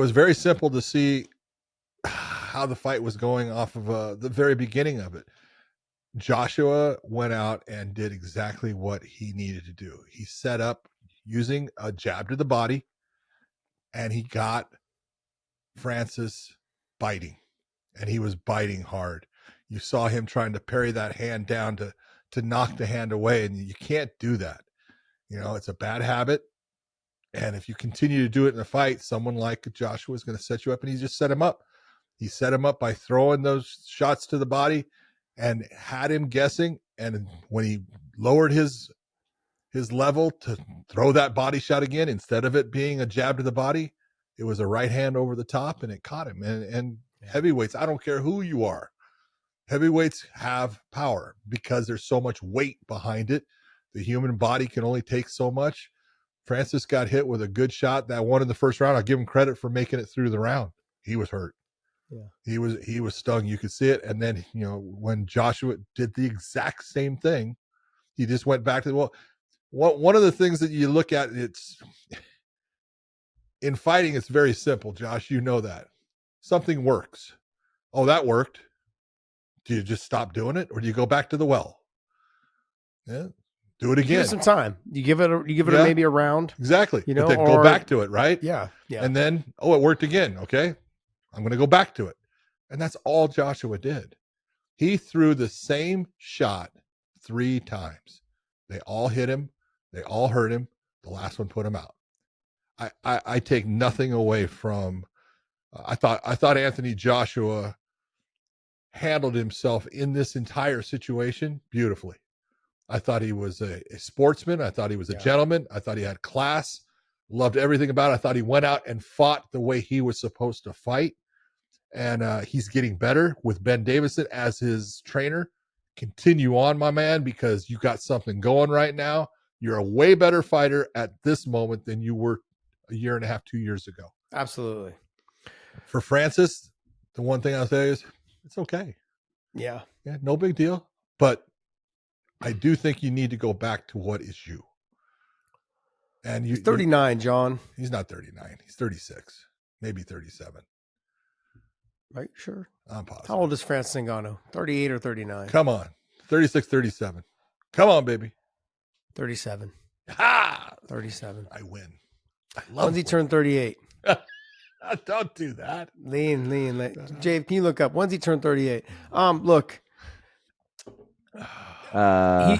was very simple to see how the fight was going off of the very beginning of it. Joshua went out and did exactly what he needed to do. He set up using a jab to the body, and he got Francis biting, and he was biting hard. You saw him trying to parry that hand down to knock the hand away, and you can't do that. You know, it's a bad habit. And if you continue to do it in a fight, someone like Joshua is going to set you up, and he just set him up. He set him up by throwing those shots to the body and had him guessing. And when he lowered his level to throw that body shot again, instead of it being a jab to the body, it was a right hand over the top, and it caught him. And heavyweights, I don't care who you are, heavyweights have power because there's so much weight behind it. The human body can only take so much. Francis got hit with a good shot that one in the first round. I'll give him credit for making it through the round. He was hurt. Yeah. He was stung. You could see it. And then, you know, when Joshua did the exact same thing, he just went back to one of the things that you look at, it's in fighting, it's very simple, Josh. You know that. Something works. Oh, that worked. Do you just stop doing it, or do you go back to the well? Yeah. Do it again. Give it some time. You give it maybe a round. Exactly. You know, but then go back to it, right? Yeah. Yeah. And then, it worked again. Okay. I'm going to go back to it. And that's all Joshua did. He threw the same shot 3 times. They all hit him. They all hurt him. The last one put him out. I take nothing away from, I thought Anthony Joshua handled himself in this entire situation beautifully. I thought he was a sportsman. I thought he was a gentleman. I thought he had class. Loved everything about it. I thought he went out and fought the way he was supposed to fight. And he's getting better with Ben Davison as his trainer. Continue on, my man, because you got something going right now. You're a way better fighter at this moment than you were a year and a half, 2 years ago. Absolutely. For Francis, the one thing I'll say is it's okay. Yeah. Yeah, no big deal. But I do think you need to go back to what is you. And he's 39, John. He's not 39. He's 36, maybe 37. Right? Sure. I'm positive. How old is Francis Nganou? 38 or 39? Come on. 36, 37. Come on, baby. 37. Ha! 37. I win. I love When's he turn 38? Don't do that. Lean. Jave, can you look up? When's he turn 38? Look. They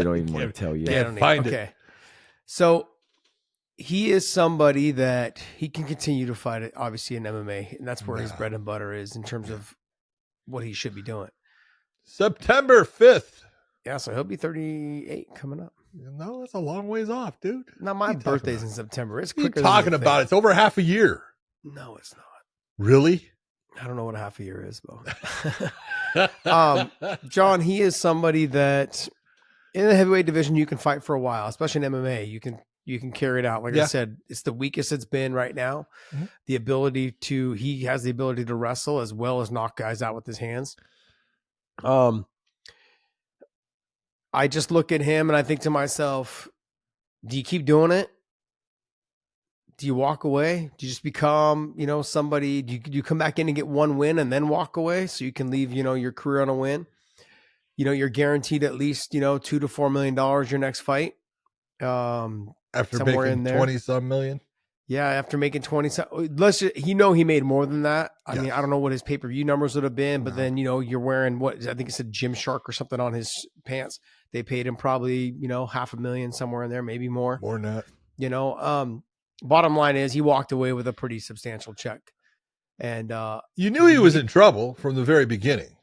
don't even want to tell you. Can't find it. Okay. So he is somebody that he can continue to fight, obviously, in MMA, and that's where his bread and butter is in terms of what he should be doing. September 5th. Yeah, so he'll be 38 coming up. No, that's a long ways off, dude. Not my birthday's in September. It's quicker. What are you talking about? It's over half a year. No, it's not. Really? I don't know what a half a year is, though. John, he is somebody that in the heavyweight division you can fight for a while, especially in MMA. You can carry it out. Like I said, it's the weakest it's been right now. Mm-hmm. He has the ability to wrestle as well as knock guys out with his hands. I just look at him and I think to myself, do you keep doing it? Do you walk away? Do you just become, somebody? Do you come back in and get one win and then walk away so you can leave, your career on a win? You're guaranteed at least, $2 to $4 million your next fight. After making 20 some million. Yeah, after making 20, he made more than that. I mean, I don't know what his pay-per-view numbers would have been, but then, you're wearing I think it said Gymshark or something on his pants. They paid him probably, $500,000 somewhere in there, maybe more. More than that. Bottom line is he walked away with a pretty substantial check. And you knew he was in trouble from the very beginning.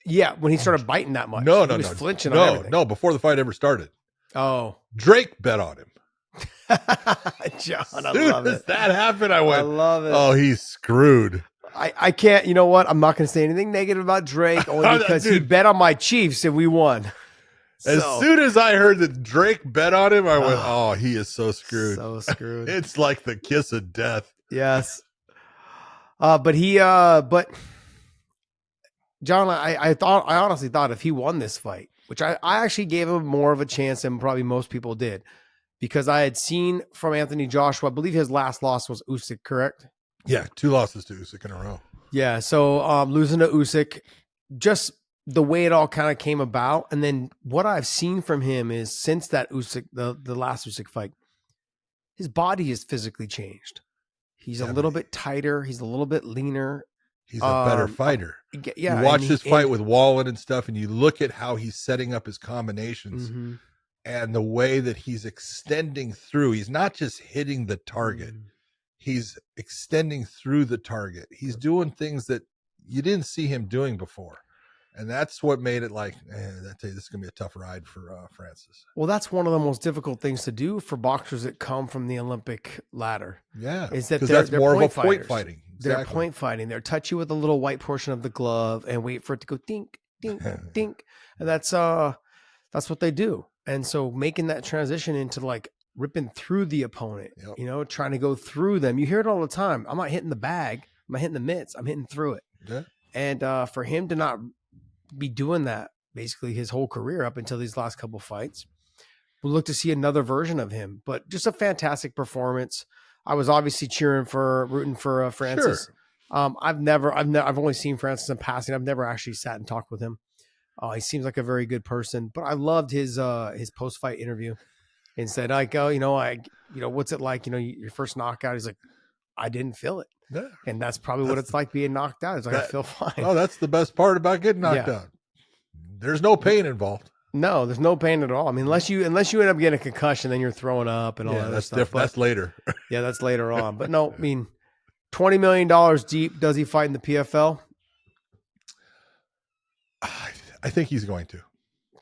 Yeah, when he started biting that much. No, he was flinching on everything. No, before the fight ever started. Oh. Drake bet on him. John, I Dude, love it. That happened. I went, I love it. Oh, he's screwed. I can't, you know what? I'm not going to say anything negative about Drake only because he bet on my Chiefs and we won. As soon as I heard that Drake bet on him, I went, oh, he is so screwed. So screwed. It's like the kiss of death. Yes. But John, I honestly thought if he won this fight, which I actually gave him more of a chance than probably most people did, because I had seen from Anthony Joshua, I believe his last loss was Usyk, correct? Yeah, 2 losses to Usyk in a row. Yeah, so losing to Usyk, just the way it all kind of came about, and then what I've seen from him is since that Usyk, the last Usyk fight, his body has physically changed. He's a little bit tighter. He's a little bit leaner. He's a better fighter. Yeah, you watch this fight with Wallen and stuff, and you look at how he's setting up his combinations and the way that he's extending through. He's not just hitting the target. He's extending through the target. He's doing things that you didn't see him doing before. And that's what made it like, I tell you, this is going to be a tough ride for Francis. Well, that's one of the most difficult things to do for boxers that come from the Olympic ladder. Yeah. Is that that's they're more point of a point fighters. fighting. They're Exactly. point fighting. They're touch you with a little white portion of the glove and wait for it to go dink, dink, dink. And that's what they do. And so making that transition into like ripping through the opponent, trying to go through them. You hear it all the time. I'm not hitting the bag. I'm not hitting the mitts. I'm hitting through it. Yeah. And for him to not be doing that basically his whole career up until these last couple fights, we'll look to see another version of him. But just a fantastic performance. I was obviously rooting for Francis. Sure. I've only seen Francis in passing. I've never actually sat and talked with him. He seems like a very good person, but I loved his post-fight interview and said, like, what's it like? Your first knockout. He's like, I didn't feel it. Yeah. And that's probably what it's like being knocked out. It's like, I feel fine. Oh, that's the best part about getting knocked out. There's no pain involved. No, there's no pain at all. I mean, unless you end up getting a concussion, then you're throwing up and all that that's stuff. Different. That's later. Yeah, that's later on. But no, I mean, $20 million deep. Does he fight in the PFL? I think he's going to.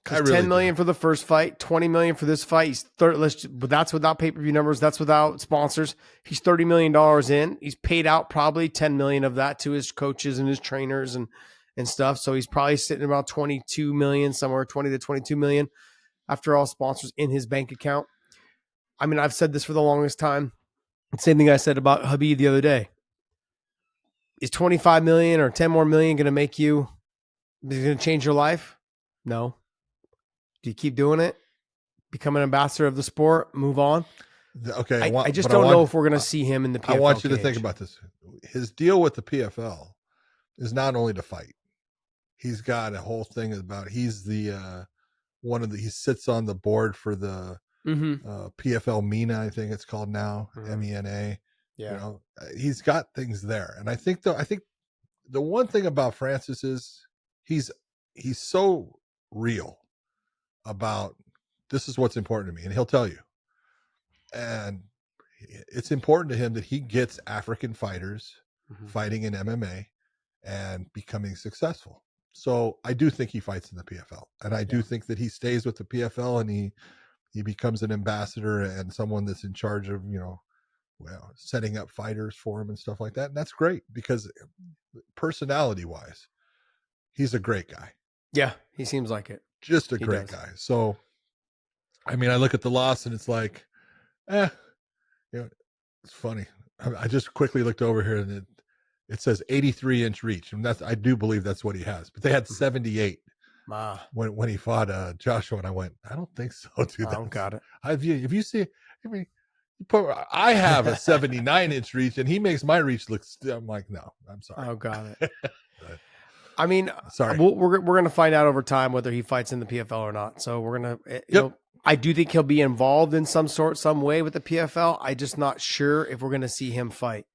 $10 million for the first fight, $20 million for this fight. He's but that's without pay-per-view numbers. That's without sponsors. He's $30 million in. He's paid out probably $10 million of that to his coaches and his trainers and stuff. So he's probably sitting about $22 million, somewhere 20 to $22 million after all sponsors in his bank account. I mean, I've said this for the longest time. Same thing I said about Khabib the other day. Is 25 million or 10 more million going to make you, is it going to change your life? No. Do you keep doing it? Become an ambassador of the sport? Move on? Okay. I just don't know if we're going to see him in the PFL I want you to cage. think about this. His deal with the PFL is not only to fight. He's got a whole thing about, he's the he sits on the board for the PFL MENA, I think it's called now, MENA. Yeah. He's got things there. And I think the one thing about Francis is he's so real about, this is what's important to me, and he'll tell you. And it's important to him that he gets African fighters fighting in MMA and becoming successful. So I do think he fights in the PFL, and I do think that he stays with the PFL and he becomes an ambassador and someone that's in charge of, setting up fighters for him and stuff like that. And that's great because personality wise, he's a great guy. Yeah. He seems like it. Just a great guy. So, I mean, I look at the loss and it's like, it's funny. I just quickly looked over here and it says 83-inch reach. And I do believe that's what he has, but they had 78 when he fought Joshua. And I went, I don't think so, dude. I don't got it. If you see, I have a 79-inch reach and he makes my reach look, I'm like, no, I'm sorry. Oh, got it. I mean, sorry. We're going to find out over time whether he fights in the PFL or not. So we're going to, I do think he'll be involved in some way with the PFL. I'm just not sure if we're going to see him fight.